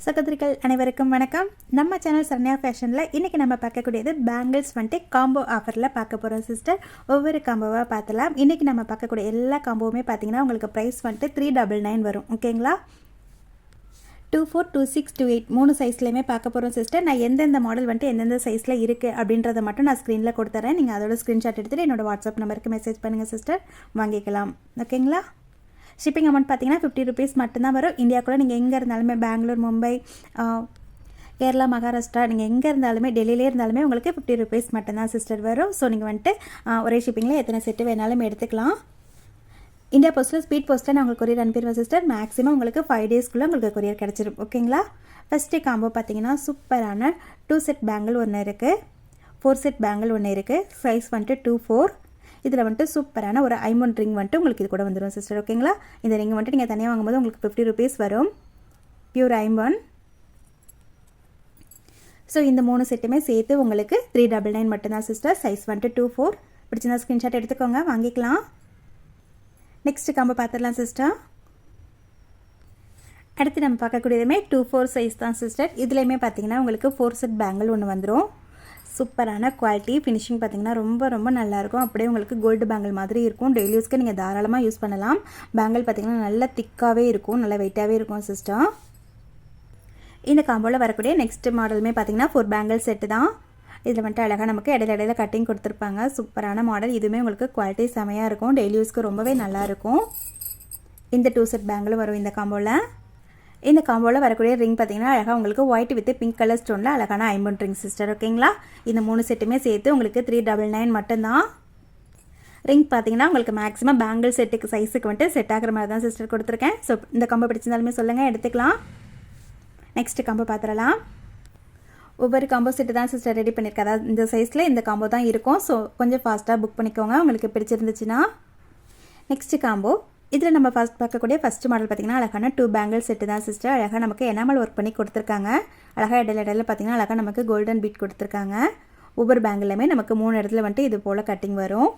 சகோதரிகள் அனைவருக்கும் வணக்கம். நம்ம சேனல் சரண்யா ஃபேஷனில் இன்றைக்கி நம்ம பார்க்கக்கூடியது பேங்கிள்ஸ் வந்துட்டு காம்போ ஆஃபரில் பார்க்க போகிறோம் சிஸ்டர். ஒவ்வொரு காம்போவாக பார்த்தலாம். இன்றைக்கி நம்ம பார்க்கக்கூடிய எல்லா காம்போவுமே பார்த்தீங்கன்னா உங்களுக்கு ப்ரைஸ் வந்துட்டு 399 வரும். ஓகேங்களா? 24, 26, 28 3 சைஸ்லையுமே பார்க்க போகிறோம் சிஸ்டர். நான் எந்தெந்த மாடல் வந்துட்டு எந்தெந்த சைஸில் இருக்குது அப்படின்றத மட்டும் நான் ஸ்க்ரீனில் கொடுத்துறேன். நீங்கள் அதோட ஸ்க்ரீன்ஷாட் எடுத்துகிட்டு என்னோடய வாட்ஸ்அப் நம்பருக்கு மெசேஜ் பண்ணுங்கள் சிஸ்டர், வாங்கிக்கலாம். ஓகேங்களா? ஷிப்பிங் அமௌண்ட் பார்த்தீங்கன்னா 50 ருபீஸ் மட்டும்தான் வரும். இந்தியாவுக்குள்ளே நீங்கள் எங்கே இருந்தாலுமே பெங்களூர், மும்பை, கேரளா, மகாராஷ்டிரா நீங்கள் எங்கே இருந்தாலுமே டெல்லியிலே இருந்தாலுமே உங்களுக்கு 50 ருபீஸ் மட்டும்தான் சிஸ்டர் வரும். ஸோ நீங்கள் வந்துட்டு ஒரே ஷிப்பிங்கில் எத்தனை செட்டு வேணாலும் எடுத்துக்கலாம். இந்தியா போஸ்ட்டில் ஸ்பீட் போஸ்ட்டில் நான் உங்களுக்கு கொரியர் அனுப்பிடுவேன் சிஸ்டர். மேக்ஸிமம் உங்களுக்கு 5 டேஸ்க்குள்ளே உங்களுக்கு கொரியர் கிடச்சிரும். ஓகேங்களா? ஃபஸ்ட்டு காம்போ பார்த்தீங்கன்னா சூப்பரான 2 செட் பேங்கிள் ஒன்று இருக்குது, 4 செட் பேங்கிள் ஒன்று இருக்குது. சைஸ் வந்துட்டு 2-4. இதில் வந்துட்டு சூப்பரான ஒரு ஐமண்ட் ரிங் வந்துட்டு உங்களுக்கு இது கூட வந்துடும் சிஸ்டர். ஓகேங்களா? இந்த ரிங் வந்துட்டு நீங்கள் தனியாக வாங்கும்போது உங்களுக்கு 50 ருபீஸ் வரும். பியூர் ஐம்பன். ஸோ இந்த 3 செட்டுமே சேர்த்து உங்களுக்கு 399 மட்டும்தான் சிஸ்டர். சைஸ் வந்துட்டு 2-4. பிடிச்சிருந்தா ஸ்க்ரீன்ஷாட் எடுத்துக்கோங்க, வாங்கிக்கலாம். நெக்ஸ்ட் காம்போ பார்த்துடலாம் சிஸ்டர். அடுத்து நம்ம பார்க்கக்கூடியதுமே 2-4 சைஸ் தான் சிஸ்டர். இதுலேயுமே பார்த்தீங்கன்னா உங்களுக்கு 4 செட் பேங்கிள் ஒன்று வந்துடும். சூப்பரான குவாலிட்டி, ஃபினிஷிங் பார்த்தீங்கன்னா ரொம்ப ரொம்ப நல்லாயிருக்கும். அப்படியே உங்களுக்கு கோல்டு பேங்கிள் மாதிரி இருக்கும். டெய்லி யூஸ்க்கு நீங்கள் தாராளமாக யூஸ் பண்ணலாம். பேங்கிள் பார்த்தீங்கன்னா நல்லா திக்காகவே இருக்கும், நல்லா வெயிட்டாகவே இருக்கும் சிஸ்டம். இந்த காம்போவில் வரக்கூடிய நெக்ஸ்ட் மாடலுமே பார்த்தீங்கன்னா 4 பேங்கிள் செட்டு தான். இதில் வந்துட்டு அழகாக நமக்கு இடையில கட்டிங் கொடுத்துருப்பாங்க. சூப்பரான மாடல். இதுவுமே உங்களுக்கு குவாலிட்டி செமையாக இருக்கும். டெய்லி யூஸ்க்கு ரொம்பவே நல்லாயிருக்கும். இந்த 2 செட் பேங்கிளும் வரும் இந்த காம்போவில். இந்த காம்போவில் வரக்கூடிய ரிங் பார்த்தீங்கன்னா அழகாக உங்களுக்கு ஒயிட் வித் பிங்க் கலர் ஸ்டோனில் அழகான ஐம்பன் ரிங் சிஸ்டர். ஓகேங்களா? இந்த 3 செட்டுமே சேர்த்து உங்களுக்கு 399 மட்டும்தான். ரிங் பார்த்தீங்கன்னா உங்களுக்கு மேக்ஸிமம் பேங்கிள் செட்டுக்கு சைஸுக்கு வந்துட்டு செட் ஆகிற மாதிரி தான் சிஸ்டர் கொடுத்துருக்கேன். ஸோ இந்த காம்போ பிடிச்சிருந்தாலுமே சொல்லுங்கள், எடுத்துக்கலாம். நெக்ஸ்ட் காம்போ பார்த்துடலாம். ஒவ்வொரு காம்போ செட்டு தான் சிஸ்டர் ரெடி பண்ணியிருக்கேன். அதாவது இந்த சைஸில் இந்த காம்போ தான் இருக்கும். ஸோ கொஞ்சம் ஃபாஸ்ட்டாக புக் பண்ணிக்கோங்க உங்களுக்கு பிடிச்சிருந்துச்சுன்னா. நெக்ஸ்ட் காம்போ இதில் நம்ம பார்க்கக்கூடிய ஃபஸ்ட்டு மாடல் பார்த்திங்கன்னா அழகான 2 பேங்கிள் செட்டு தான் சிஸ்டர். அழகாக நமக்கு எனாமல் ஒர்க் பண்ணி கொடுத்துருக்காங்க. அழகாக இடையில பார்த்திங்கன்னா அழகாக நமக்கு கோல்டன் பீட் கொடுத்துருக்காங்க. ஒவ்வொரு பேங்கிலுமே நமக்கு 3 இடத்துல வந்துட்டு இது போல் கட்டிங் வரும்.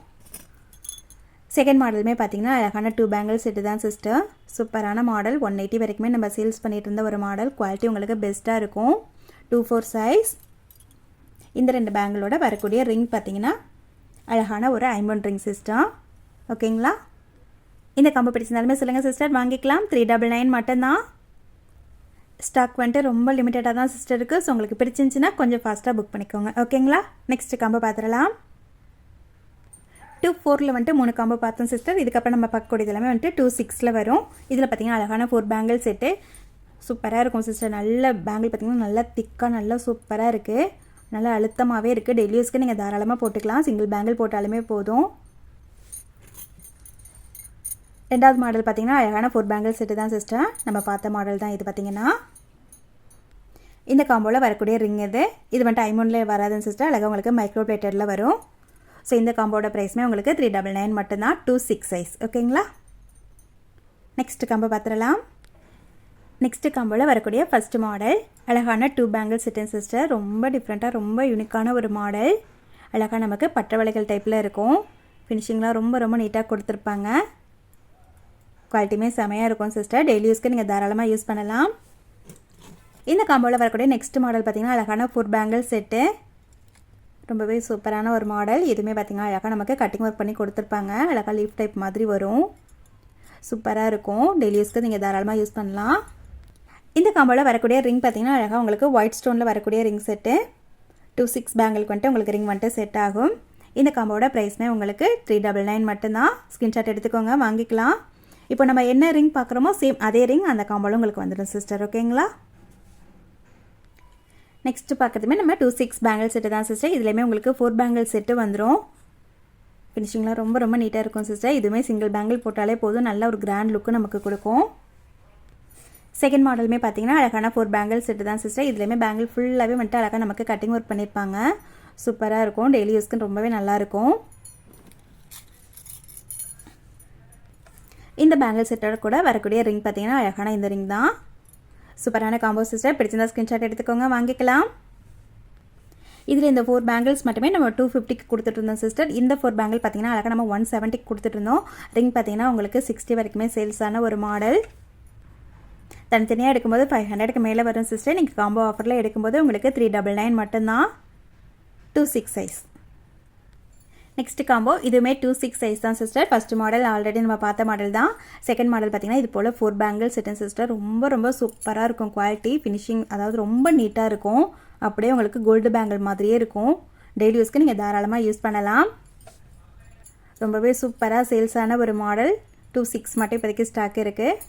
செகண்ட் மாடலுமே பார்த்திங்கன்னா அழகான 2 பேங்கிள் செட்டு தான் சிஸ்டர். சூப்பரான மாடல். 180 வரைக்குமே நம்ம சேல்ஸ் பண்ணிட்டு இருந்த ஒரு மாடல். குவாலிட்டி உங்களுக்கு பெஸ்ட்டாக இருக்கும். 2-4 சைஸ். இந்த 2 பேங்கிளோட வரக்கூடிய ரிங் பார்த்திங்கன்னா அழகான ஒரு ஐம்பன் ரிங் சிஸ்டம். ஓகேங்களா? இந்த காம்போ பிடிச்சிருந்தாலுமே சொல்லுங்கள் சிஸ்டர், வாங்கிக்கலாம். 399 மட்டும்தான். ஸ்டாக் வந்துட்டு ரொம்ப லிமிட்டடாக தான் சிஸ்டர் இருக்குது. ஸோ உங்களுக்கு பிடிச்சிருந்துச்சின்னா கொஞ்சம் ஃபாஸ்ட்டாக புக் பண்ணிக்கோங்க. ஓகேங்களா? நெக்ஸ்ட் காம்போ பார்த்துடலாம். 2-4 வந்துட்டு 3 காம்போ பார்த்தோம் சிஸ்டர். இதுக்கப்புறம் நம்ம பார்க்கக்கூடியது எல்லாமே வந்துட்டு 2-6 வரும். இதில் பார்த்தீங்கன்னா அழகான 4 பேங்கிள் செட்டு சூப்பராக இருக்கும் சிஸ்டர். நல்ல பேங்கிள் பார்த்தீங்கன்னா நல்லா திக்காக நல்லா சூப்பராக இருக்குது. நல்லா அழுத்தமாகவே இருக்குது. டெய்லி யூஸ்க்கு நீங்கள் தாராளமாக போட்டுக்கலாம். சிங்கிள் பேங்கிள் போட்டாலுமே போதும். ரெண்டாவது மாடல் பார்த்தீங்கன்னா அழகான 4 பேங்கிள் செட்டு தான் சிஸ்டர். நம்ம பார்த்த மாடல் தான் இது. பார்த்தீங்கன்னா இந்த காம்போவில் வரக்கூடிய ரிங் இது வந்துட்டு ஐமோனில் வராதுன்னு சிஸ்டர். அழகாக உங்களுக்கு மைக்ரோ பிளேட்டடில் வரும். ஸோ இந்த காம்போட ப்ரைஸுமே உங்களுக்கு 399 மட்டும்தான். 2-6 சைஸ். ஓகேங்களா? நெக்ஸ்ட் காம்போ பார்த்துடலாம். நெக்ஸ்ட் காம்போவில் வரக்கூடிய ஃபஸ்ட்டு மாடல் அழகான 2 பேங்கிள் செட்டு சிஸ்டர். ரொம்ப டிஃப்ரெண்ட்டாக ரொம்ப யூனிக்கான ஒரு மாடல். அழகாக நமக்கு பட்டை வளைகள் டைப்பில் இருக்கும். ஃபினிஷிங்லாம் ரொம்ப ரொம்ப நீட்டாக கொடுத்துருப்பாங்க. குவாலிட்டியுமே செமையாக இருக்கும் சிஸ்டர். டெய்லி யூஸ்க்கு நீங்கள் தாராளமாக யூஸ் பண்ணலாம். இந்த காம்போவில் வரக்கூடிய நெக்ஸ்ட் மாடல் பார்த்திங்கன்னா அழகான 4 பேங்கிள் செட்டு. ரொம்பவே சூப்பரான ஒரு மாடல். இதுவுமே பார்த்திங்கன்னா அழகாக நமக்கு கட்டிங் ஒர்க் பண்ணி கொடுத்துருப்பாங்க. அழகாக லீஃப் டைப் மாதிரி வரும். சூப்பராக இருக்கும். டெய்லி யூஸ்க்கு நீங்கள் தாராளமாக யூஸ் பண்ணலாம். இந்த காம்போவில் வரக்கூடிய ரிங் பார்த்திங்கன்னா அழகாக உங்களுக்கு ஒயிட் ஸ்டோனில் வரக்கூடிய ரிங் செட்டு. 2-6 பேங்கிளுக்கு வந்துட்டு உங்களுக்கு ரிங் வந்துட்டு செட் ஆகும். இந்த காம்போட ப்ரைஸ்மே உங்களுக்கு 399 மட்டும்தான். ஸ்க்ரீன்ஷாட் எடுத்துக்கோங்க, வாங்கிக்கலாம். இப்போ நம்ம என்ன ரிங் பார்க்குறோமோ சேம் அதே ரிங் அந்த காம்போவில் உங்களுக்கு வந்துடும் சிஸ்டர். ஓகேங்களா? நெக்ஸ்ட் பார்க்குறதுமே நம்ம 2-6 பேங்கிள் செட்டு தான் சிஸ்டர். இதுலேயுமே உங்களுக்கு 4 பேங்கிள் செட்டு வந்துடும். ஃபினிஷிங்லாம் ரொம்ப ரொம்ப நீட்டாக இருக்கும் சிஸ்டர். இதுவுமே சிங்கிள் பேங்கிள் போட்டாலே போதும். நல்ல ஒரு கிராண்ட் லுக்கு நமக்கு கொடுக்கும். செகண்ட் மாடலுமே பார்த்தீங்கன்னா அழகான 4 பேங்கிள் செட்டு தான் சிஸ்டர். இதுலேயுமே பேங்கிள் ஃபுல்லாகவே வந்துட்டு அழகாக நமக்கு கட்டிங் ஒர்க் பண்ணியிருப்பாங்க. சூப்பராக இருக்கும். டெய்லி யூஸ்க்கு ரொம்பவே நல்லாயிருக்கும். இந்த பேங்கிள் செட்டோட கூட வரக்கூடிய ரிங் பார்த்தீங்கன்னா அழகான இந்த ரிங் தான். சூப்பரான காம்போ சிஸ்டர். பிடிச்சிருந்தா ஸ்க்ரீன்ஷாட் எடுத்துக்கோங்க, வாங்கிக்கலாம். இதில் இந்த 4 பேங்கிள்ஸ் மட்டுமே நம்ம 250க்கு கொடுத்துட்டு இருந்தோம் சிஸ்டர். இந்த 4 பேங்கிள் பார்த்தீங்கன்னா அழகாக நம்ம 170க்கு கொடுத்துட்டு இருந்தோம். ரிங் பார்த்தீங்கன்னா உங்களுக்கு 60 வரைக்குமே சேல்ஸ் ஆன ஒரு மாடல். தனித்தனியாக எடுக்கும்போது 500க்கு மேலே வரும் சிஸ்டர். நீங்கள் காம்போ ஆஃபரில் எடுக்கும்போது உங்களுக்கு 399 மட்டும்தான். 2/6 சைஸ். நெக்ஸ்ட் காம்போ இதுவுமே 2/6 சைஸ் தான் சிஸ்டர். ஃபர்ஸ்ட் மாடல் ஆல்ரெடி நம்ம பார்த்த மாடல் தான். செகண்ட் மாடல் பார்த்தீங்கன்னா இது போல் 4 பேங்கிள் செட்டு சிஸ்டர். ரொம்ப ரொம்ப சூப்பராக இருக்கும் குவாலிட்டி, ஃபினிஷிங் அதாவது ரொம்ப நீட்டாக இருக்கும். அப்படியே உங்களுக்கு கோல்டு பேங்கிள் மாதிரியே இருக்கும். டெய்லி யூஸ்க்கு நீங்கள் தாராளமாக யூஸ் பண்ணலாம். ரொம்பவே சூப்பராக சேல்ஸான ஒரு மாடல். 2/6 மட்டும் இப்போதைக்கு ஸ்டாக் இருக்குது.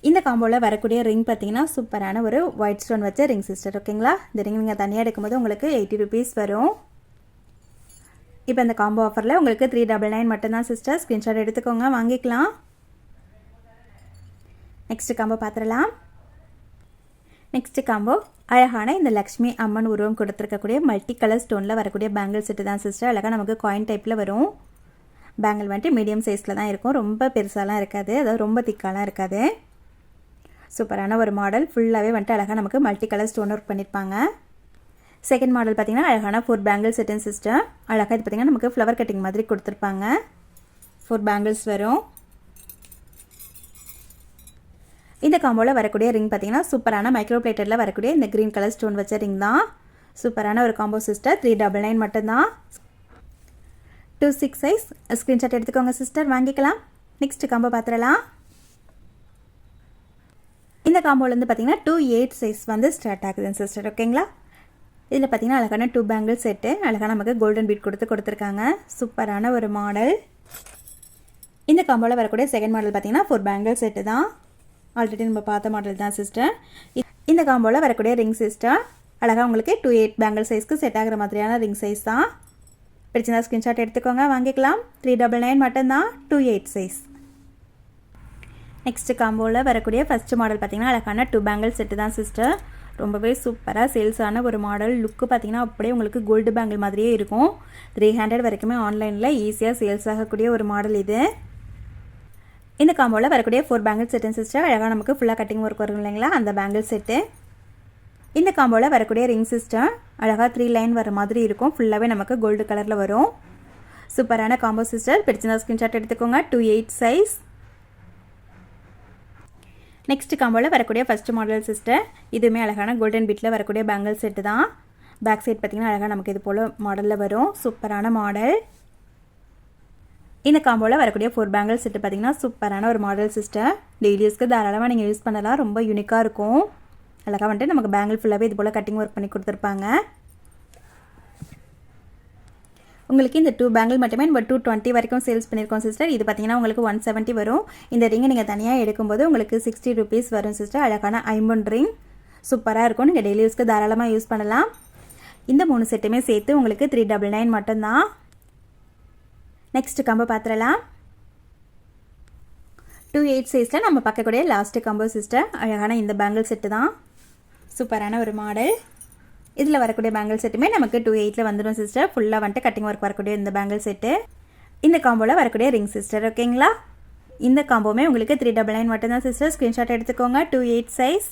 இந்த காம்போவில் வரக்கூடிய ரிங் பார்த்தீங்கன்னா சூப்பரான ஒரு ஒயிட் ஸ்டோன் வச்ச ரிங் சிஸ்டர். ஓகேங்களா? இந்த ரிங் நீங்கள் தனியாக எடுக்கும்போது உங்களுக்கு 80 rupees வரும். இப்போ இந்த காம்போ ஆஃபரில் உங்களுக்கு 399 மட்டும்தான் சிஸ்டர். ஸ்க்ரீன்ஷாட் எடுத்துக்கோங்க, வாங்கிக்கலாம். நெக்ஸ்ட் காம்போ பார்த்துடலாம். நெக்ஸ்ட் காம்போ அழகான இந்த லக்ஷ்மி அம்மன் உருவம் கொடுத்துருக்கக்கூடிய மல்டி கலர் ஸ்டோனில் வரக்கூடிய பேங்கிள் செட்டு தான் சிஸ்டர். அழகாக நமக்கு காயின் டைப்பில் வரும். பேங்கிள் வந்துட்டு மீடியம் சைஸில் தான் இருக்கும். ரொம்ப பெருசாலாம் இருக்காது, அதாவது ரொம்ப திக்காலாம் இருக்காது. சூப்பரான ஒரு மாடல். ஃபுல்லாகவே வந்துட்டு அழகாக நமக்கு மல்டி கலர் ஸ்டோன் ஒர்க் பண்ணியிருப்பாங்க. செகண்ட் மாடல் பார்த்திங்கன்னா அழகான 4 பேங்கிள் செட்டின் சிஸ்டர். அழகாக இது பார்த்திங்கன்னா நமக்கு ஃப்ளவர் கட்டிங் மாதிரி கொடுத்துருப்பாங்க. 4 பேங்கிள்ஸ் வரும். இந்த காம்போவில் வரக்கூடிய ரிங் பார்த்திங்கன்னா சூப்பரான மைக்ரோ பிளேட்டரில் வரக்கூடிய இந்த க்ரீன் கலர் ஸ்டோன் வச்ச ரிங் தான். சூப்பரான ஒரு காம்போ சிஸ்டர். 399 மட்டும்தான். 2/6 சைஸ். ஸ்க்ரீன்ஷாட் எடுத்துக்கோங்க சிஸ்டர், வாங்கிக்கலாம். நெக்ஸ்ட் காம்போ பார்த்துடலாம். இந்த காம்போலேருந்து பார்த்தீங்கன்னா 2/8 சைஸ் வந்து ஸ்டார்ட் ஆகுதுங்க சிஸ்டர். ஓகேங்களா? இதில் பார்த்தீங்கன்னா அழகான 2 பேங்கிள் செட்டு. அழகாக நமக்கு கோல்டன் பீட் கொடுத்துருக்காங்க. சூப்பரான ஒரு மாடல். இந்த காம்போவில் வரக்கூடிய செகண்ட் மாடல் பார்த்தீங்கன்னா 4 பேங்கிள் செட்டு தான். ஆல்ரெடி நம்ம பார்த்த மாடல் தான் சிஸ்டர். இந்த காம்போவில் வரக்கூடிய ரிங் சிஸ்டர். அழகாக உங்களுக்கு 2/8 பேங்கிள் சைஸ்க்கு செட் ஆகிற மாதிரியான ரிங் சைஸ் தான். பிடிச்சிருந்தா ஸ்க்ரீன்ஷாட் எடுத்துக்கோங்க, வாங்கிக்கலாம். 399 மட்டும்தான். 2/8 சைஸ். நெக்ஸ்ட் காம்போவில் வரக்கூடிய ஃபஸ்ட் மாடல் பார்த்திங்கன்னா அழகான 2 பேங்கிள் செட்டு தான் சிஸ்டர். ரொம்பவே சூப்பராக சேல்ஸான ஒரு மாடல். லுக்கு பார்த்திங்கன்னா அப்படியே உங்களுக்கு கோல்டு பேங்கிள் மாதிரியே இருக்கும். 300 வரைக்குமே ஆன்லைனில் ஈஸியாக சேல்ஸ் ஆகக்கூடிய ஒரு மாடல் இது. இந்த காம்போவில் வரக்கூடிய 4 பேங்கிள் செட்டு சிஸ்டர். அழகாக நமக்கு ஃபுல்லாக கட்டிங் ஒர்க் வரும் இல்லைங்களா, அந்த பேங்கிள் செட்டு. இந்த காம்போவில் வரக்கூடிய ரிங் சிஸ்டர். அழகாக 3 லைன் வர மாதிரி இருக்கும். ஃபுல்லாகவே நமக்கு கோல்டு கலரில் வரும். சூப்பரான காம்போ சிஸ்டர். பிடிச்சிருந்தா ஸ்க்ரீன்ஷாட் எடுத்துக்கோங்க. 2/8 சைஸ். நெக்ஸ்ட் காம்போவில் வரக்கூடிய ஃபஸ்ட் மாடல் சிஸ்டர். இதுவுமே அழகான கோல்டன் பீட்டில் வரக்கூடிய பேங்கிள் செட்டு தான். பேக் சைட் பார்த்திங்கன்னா அழகாக நமக்கு இது போல் மாடலில் வரும். சூப்பரான மாடல். இந்த காம்போவில் வரக்கூடிய 4 பேங்கிள் செட்டு பார்த்திங்கன்னா சூப்பரான ஒரு மாடல் சிஸ்டர். டெய்லி யூஸ்க்கு தாராளமாக நீங்கள் யூஸ் பண்ணலாம். ரொம்ப யூனிக்காக இருக்கும். அழகாக வந்துட்டு நமக்கு பேங்கிள் ஃபுல்லாகவே இது போல் கட்டிங் ஒர்க் பண்ணி கொடுத்துருப்பாங்க. உங்களுக்கு இந்த 2 பேங்கிள் மட்டுமே நம்ம 220 வரைக்கும் சேல்ஸ் பண்ணியிருக்கோம் சிஸ்டர். இது பார்த்தீங்கன்னா உங்களுக்கு 170 வரும். இந்த ரிங்கை நீங்கள் தனியாக எடுக்கும்போது உங்களுக்கு 60 rupees வரும் சிஸ்டர். அழகான ஐம்பொன் ரிங் சூப்பராக இருக்கும். நீங்கள் டெய்லி யூஸ்க்கு தாராளமாக யூஸ் பண்ணலாம். இந்த 3 செட்டுமே சேர்த்து உங்களுக்கு 399 மட்டும்தான். நெக்ஸ்ட் காம்போ பார்த்துடலாம். 2/8 சைஸில் நம்ம பார்க்கக்கூடிய லாஸ்ட்டு காம்போ சிஸ்டர். அழகான இந்த பேங்கிள் செட்டு தான். சூப்பரான ஒரு மாடல். இதில் வரக்கூடிய பேங்கிள் செட்டுமே நமக்கு 2/8 வந்துடும் சிஸ்டர். ஃபுல்லாக வந்துட்டு கட்டிங் ஒர்க் வரக்கூடிய இந்த பேங்கிள் செட்டு. இந்த காம்போவில் வரக்கூடிய ரிங் சிஸ்டர். ஓகேங்களா? இந்த காம்போமே உங்களுக்கு 399 மட்டும்தான் சிஸ்டர். ஸ்க்ரீன்ஷாட் எடுத்துக்கோங்க. 2/8 சைஸ்.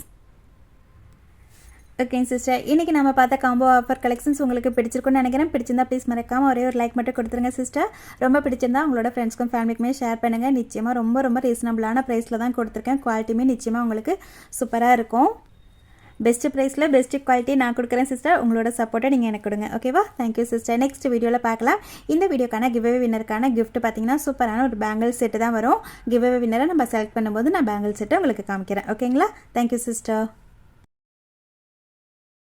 ஓகேங்க சிஸ்டர், இன்றைக்கி நம்ம பார்த்த காம்போ ஆஃபர் கலெக்ஷன்ஸ் உங்களுக்கு பிடிச்சிருக்குன்னு நினைக்கிறேன். பிடிச்சிருந்தா ப்ளீஸ் மறக்காமல் ஒரே ஒரு லைக் மட்டும் கொடுத்துருங்க சிஸ்டர். ரொம்ப பிடிச்சிருந்தா உங்களோட ஃப்ரெண்ட்ஸ்க்கும் ஃபேமிலிக்குமே ஷேர் பண்ணுங்கள். நிச்சயமாக ரொம்ப ரொம்ப ரீசனபிளான ப்ரைஸில் தான் கொடுத்துருக்கேன். குவாலிட்டியுமே நிச்சயமாக உங்களுக்கு சூப்பராக இருக்கும். பெஸ்ட்டு ப்ரைஸில் பெஸ்ட்டு குவாலிட்டி நான் கொடுக்குறேன் சிஸ்டர். உங்களோட சப்போர்ட்டை நீங்கள் எனக்கு கொடுங்க. ஓகேவா? Thank you sister. நெக்ஸ்ட் வீடியோவில் பார்க்கலாம். இந்த வீடியோக்கான கிவ்அவே வின்னருக்கான கிஃப்ட் பார்த்தீங்கன்னா சூப்பரான ஒரு பேங்கிள் செட்டு தான் வரும். கிவ்அவே வின்னரை நம்ம செலக்ட் பண்ணும்போது நான் பேங்கிள் செட்டை உங்களுக்கு காமிக்கிறேன். ஓகேங்களா? Thank you sister.